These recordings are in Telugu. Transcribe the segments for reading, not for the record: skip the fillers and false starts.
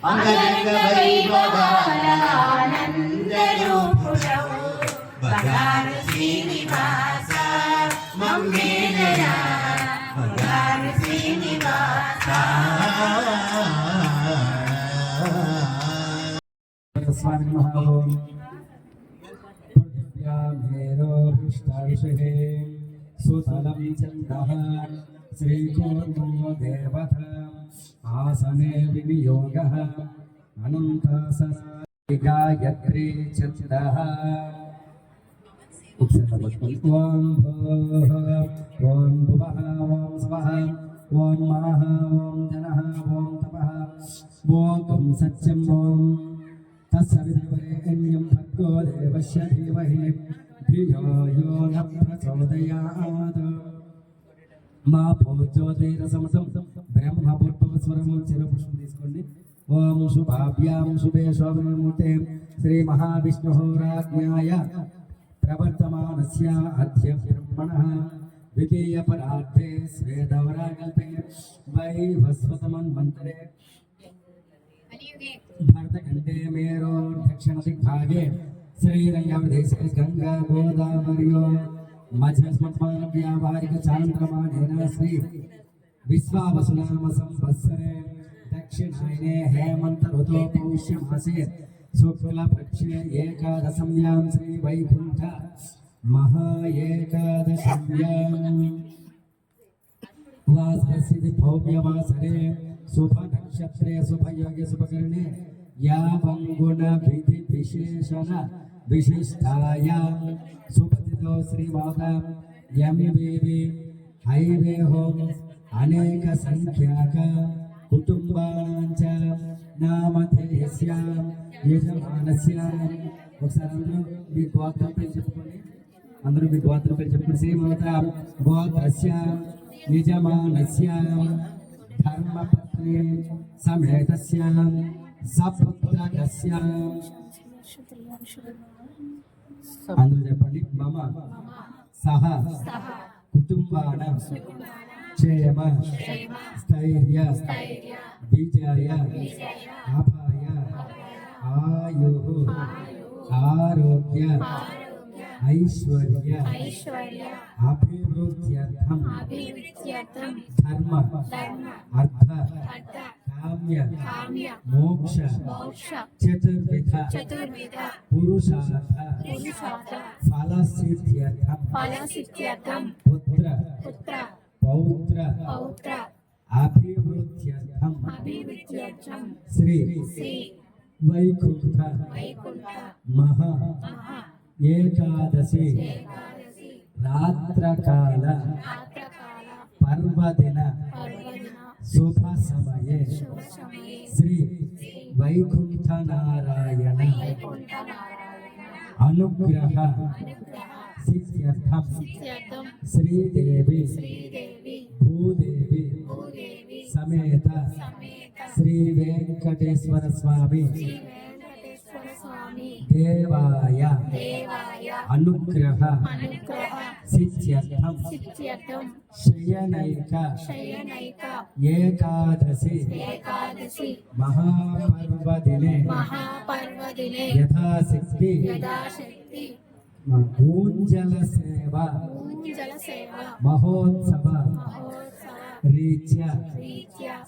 అంగరంగ వైభవానందరూపుడవు బంగారు శ్రీనివాస మమ్మేలరా బంగారు శ్రీనివాస స్వామి మహాభవం మేరో విష్టావిషే సుతలం చంద్రః శ్రీకూర్మో దేవత ఆసనే వినియోగః అనంతాసన గాయత్రీ చంద్రః ఓం భోః ఓం భువః ఓం స్వః ఓం మహః ఓం జనః ఓం తపః ఓం సత్యం ఓం తత్సవితుర్వరేణ్యం భర్గో దేవస్య ధీమహి ధియో యో న ప్రచోదయాత్ మా భోజ్యోతిరసమసం బ్రహ్మపూర్వస్వరము చిరపుష్పం తీసుకోండి. ఓం శుభాభ్యాం శుభే శోభనమూర్తే శ్రీ మహావిష్ణుః రాజ్ఞాయ ప్రవర్తమానస్య అద్య బ్రహ్మణః ద్వితీయ పరార్థే శ్వేతవరాకల్పే వైవస్వతమన్వంతరే भारतखंडे मेरो दक्षिण दिग्भागे श्रीरंगप्रदेशे गंगा गोदावर्यो मध्यस्मत्मान व्यावहारिक चान्द्रमानेन श्री विश्वावसुनाम संवत्सरे दक्षिणायने हेमंत ऋतौ पौष्यमासे शुक्लपक्षे एकादशम्यां श्री वैकुंठ महा एकादशम्यां वासरसिद्धि भव्यवासरे शुभ नक्षत्रे शुभ योगे शुभकरणे या मंगुण विधि विशेषण विशिष्टायां सुपतितो श्री माता यमवीवी हैवे होम अनेक संख्याक कुटुंबानांच नामधेयस्यां यजमानस्यां ఒకసారి మీ గోత్రం పేరు చెప్పుకోండి. అందరూ మీ గోత్రం పేరు చెప్పుకోండి. శ్రీ మాతా గోత్రస్యాం యజమానస్యాం धर्मपत्नी समेतस्यां सपुत्रकस्यां అందరూ చెప్పండి. మమ సహ కుటుంబానాం క్షేమ స్థైర్య విజయ అభయ ఆయు ఆరోగ్య ऐश्वर्य अभिवृद्ध्यर्थम धर्म अर्थ काम्य मोक्ष चतुर्विध पुरुषार्थ फलसिद्ध्यर्थम पुत्र पौत्र अभिवृद्ध्यर्थम श्री वैकुंठ महा एकादशी रात्रकाल पर्वदिन शुभ समये श्री वैकुंठ नारायण अनुग्रह सिद्ध्यर्थम श्रीदेवी भूदेवी समेत श्री वेंकटेश्वर स्वामी देवाय अनुग्रह सिद्ध्यर्थम शयनैक एकादशी महापर्वदिने यथाशक्ति ऊंजल सेवा महोत्सव रीत्या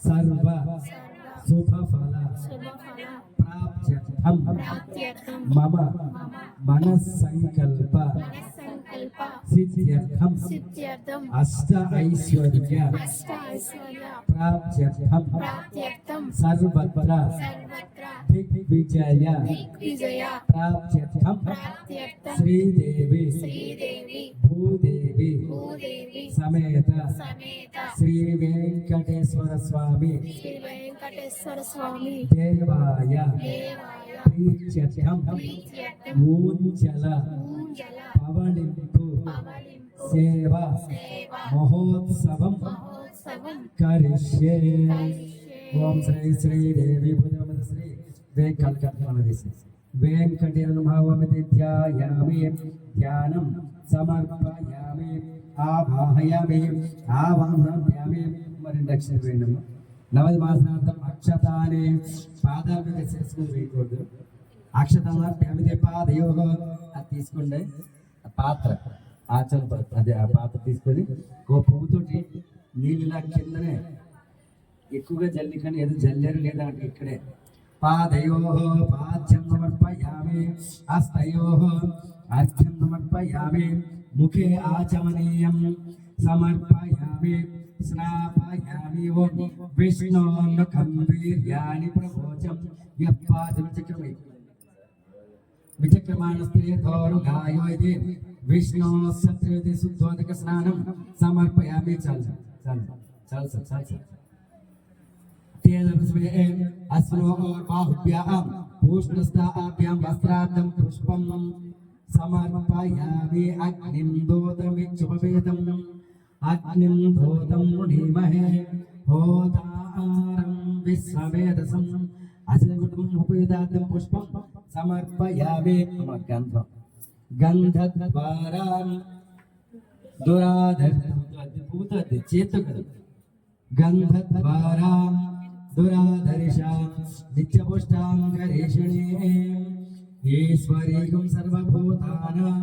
सर्व शुभ फल प्राप्त्यर्थम मम मनस्संकल्प सिद्ध्यर्थम अष्ट ऐश्वर्य प्राप्त्यर्थम सर्वत्र दिग्विजय प्राप्त्यर्थम श्रीदेवी भूदेवी समेत श्री वेंकटेश्वर स्वामी देवाय प्रीत्यर्थम ऊंजल पवनिंपु सेवा महोत्सवं करिष्ये। ओम श्री श्रीदेवी भूदेवी श्री वेंकटेश्वरमहावमिति ध्यायामि ध्यानं समर्पयामि आवाहयामि आवाहयामि మరి దక్షిణ వేణమ్మ నవది మాసనార్థం అక్షతాన్ని పాదాల మీద చేసుకుని వేయకూడదు. అక్షతాన్ని పాదయో అది తీసుకోండి. పాత్ర ఆచరణ పాత్ర, అదే ఆ పాత్ర తీసుకొని ఓ పువ్వుతోటి నీళ్ళు ఇలా కిందనే ఎక్కువగా జల్లికని ఏదో జల్లేరు లేదా అంటే ఇక్కడే పాదయో పాద్యం సమర్పయామి, హస్తయో అర్ఘ్యం సమర్పయామి, ముఖే ఆచమనీయం సమర్పయామి, స్నాపయామి. ఓం విష్ణోన్ముఖం వీర్యాణి ప్రవోచం యప్పాదం చక్రమై విచక్రమాణస్త్రీ ధోరుగాయో ఇది విష్ణు సత్యవతి శుద్ధోదక స్నానం సమర్పయామి. చాలు చాలు చాలు సార్ చాలు సార్. अस्मोर्बाहुभ्यां पूष्णस्ताभ्यां वस्त्रार्थं पुष्पं समर्पयामि. अग्निं दोतमिच्छुपवेदम् अग्निं दोतं मुनीमहे होतारं विश्ववेदसम् असिकुटुम् उपवेदार्थं पुष्पं समर्पयामि. गन्धद्वारा दुराधर चेतुकु गन्धद्वारा दुराधरिषां नित्यपुष्टां गरीषिणे ईश्वरीकं सर्वभूतानां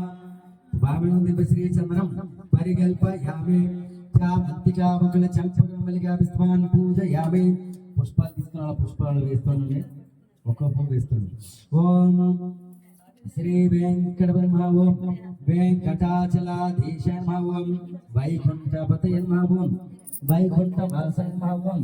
वामनं दिव्यश्रीचन्द्रं परिकल्पयामि. चामत्तिकावकुलचम्पकमल्लिकापुष्पान् पूजयामि. पुष्पाలు తీసుకున్న పుష్పాలు వేస్తున్నాను, ఒక్కొక్క పువ్వు వేస్తున్నాను. ఓం శ్రీ వెంకటపరమ ఓం వెంకటాచలాధీశ ఓం వైకుంఠపతయ ఓం వైకుంఠవాసయ ఓం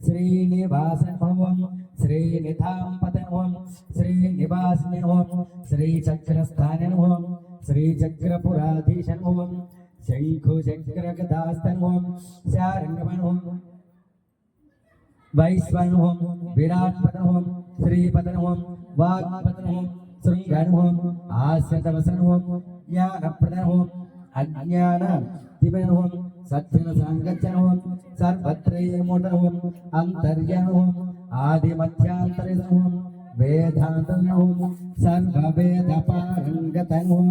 శ్రీనివాస ఓం శ్రీనిధాంపత ఓం శ్రీనివాసిని ఓం శ్రీచక్రస్థాన ఓం శ్రీచక్రపురాధీశ ఓం శంఖుచక్రగదాస్తన ఓం శారంగమణ ఓం వైశ్వన ఓం విరాట్పద ఓం శ్రీపదన ఓం వాగ్పదన ఓం శృంగన ఓం ఆశ్యతవసన ఓం జ్ఞానప్రదన ఓం అజ్ఞాన దివన ఓం సత్యన సాంగత్యన ఓం సర్వత్రయమూటన ఓం అంతర్యన ఓం ఆదిమధ్యాంతరిన ఓం వేదాంతన ఓం సర్వవేద పారంగతన ఓం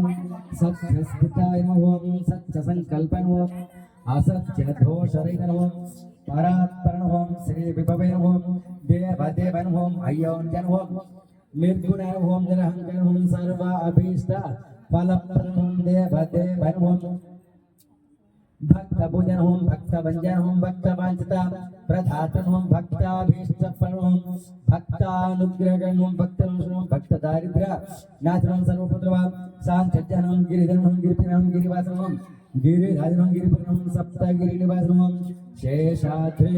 సత్యస్థితాయ ఓం సత్య సంకల్పన ఓం అసత్య దోషరహిత ఓం పరాత్పరణ ఓం శ్రీ విభవే ఓం దేవదేవన ఓం అయోంజన ఓం నిర్గుణ ఓం నిరహంకర ఓం సర్వ అభీష్ట ఫలప్రద ఓం దేవదేవన ఓం భక్త పూజన ఓం భక్త భంజన ఓం భక్త వాంఛిత ప్రధాతన ఓం భక్తాభీష్ట ఫల ఓం భక్తానుగ్రహ ఓం భక్త భక్త దారిద్ర్య నాశనం సర్వపుత్రవ శాంత్యజనం గిరిధనం గిరిపినం గిరివాసం ఓం గిరిరాజనం గిరిపురం సప్తగిరి నివాసం ఓం శేషాద్రి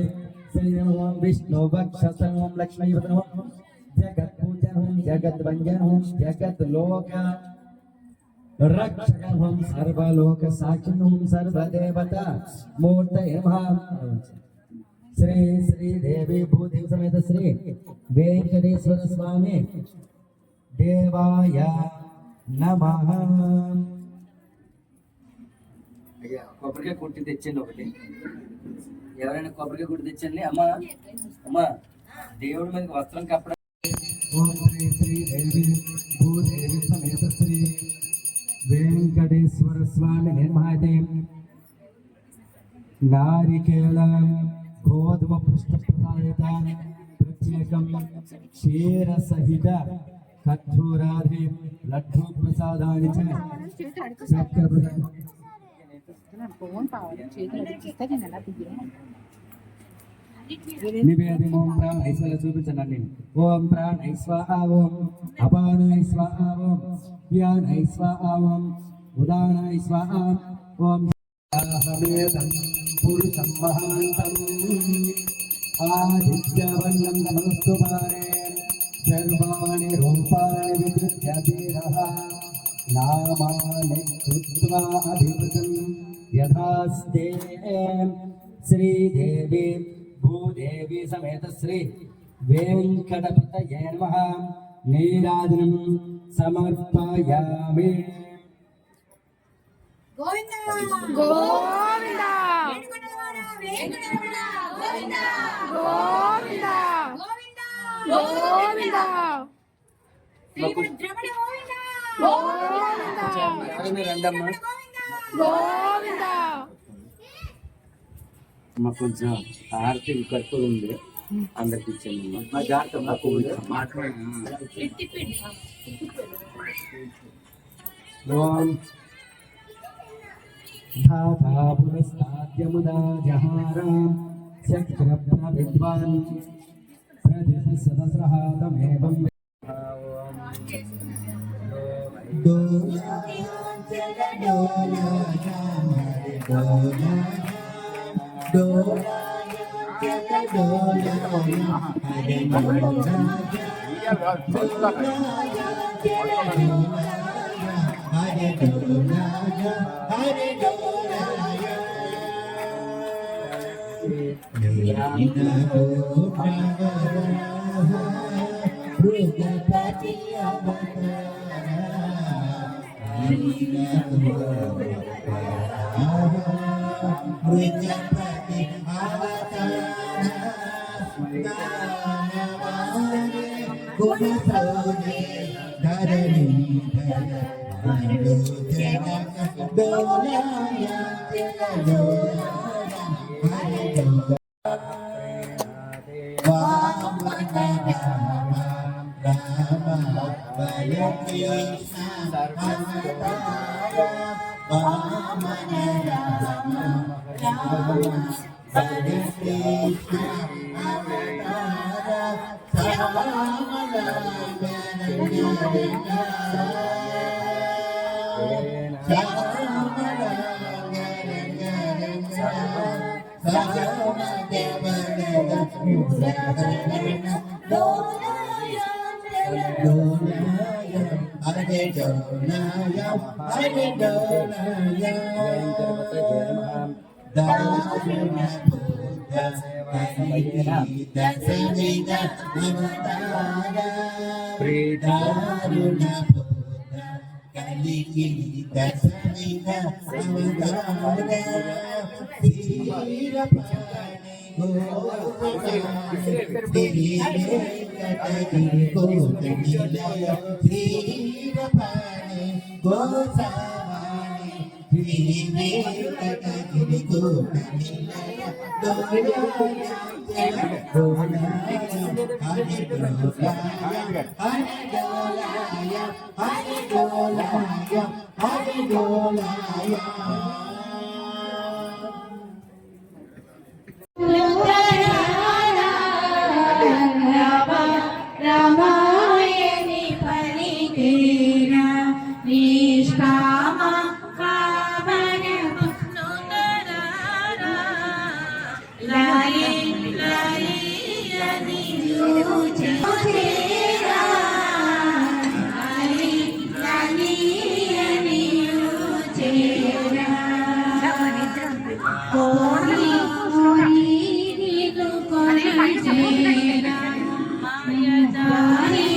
శ్రీరం ఓం విష్ణు వక్షస్థం ఓం లక్ష్మీపదం ఓం జగత్ పూజన ఓం జగత్ భంజన ఓం జగత్ లోక రక్షకం ఓం సర్వలోక సాక్షిం ఓం సర్వదేవత మూర్తయే నమః. శ్రీ శ్రీదేవి భూదేవి సమేత శ్రీ వెంకటేశ్వర స్వామి దేవాయ నమః. అయ్యా కొబ్బరికాయ కొట్టి తెచ్చండి ఒకటి. ఎవరైనా కొబ్బరికాయ కొట్టి తెచ్చండి. అమ్మా అమ్మా దేవుడి మీద వస్త్రం కప్పడం. ఓం శ్రీ శ్రీదేవి భూదేవి సమేత శ్రీ వెంకటేశ్వర స్వామి నిర్మాతే నారికేళ గోధుమ పృష్ఠ ప్రసాదిత ప్రత్యేకం క్షీర సహిత కఠోరాధి లడ్డూ ప్రసాదాన్ని చక్ర నివేది ఓం ప్రాణ ఐశ్వర్య చూపించండి. ఓం ప్రాణ ఐస్వాహ ఓం అపాన ఐస్వాహ ఓం వ్యాన ఐస్వాహ ఓం ఉదాన ఐస్వాహ ఓం అహమేతం పురుషం మహాంతం ఆదిత్యవర్ణం నమస్తు పారే సర్వాణి రూపాణి విద్యధీరః నామాని కృత్వా అభివృతం యథాస్తే. శ్రీదేవి భూదేవి సమేత శ్రీ వెంకటపతయే నమః. నీరాజనం సమర్పయామి. గోవిందా గోవిందా వెంకటరమణ గోవిందా గోవిందా గోవిందా గోవిందా శ్రీరమణ గోవిందా గోవిందా రండమ్మా. గోవిందా. మాకు కొంచెం ఆర్తి కట్టులు ఉంది. అందరికి ఇచ్చేయండి మా జాగ్రత్త ఓం धाता पुरस्ताद्यमुदा जहारा शक्तिरत्न विद्वान् प्रदिशसदस्रः तमेवं రామాయణి పలికేరా నిష్కామ కామనము నుదరారా లాలి లాలి అని యూచేరా లాలి లాలి అని యూచేరా కోరి కోరి నీకు కొలిచేరా మాయదారి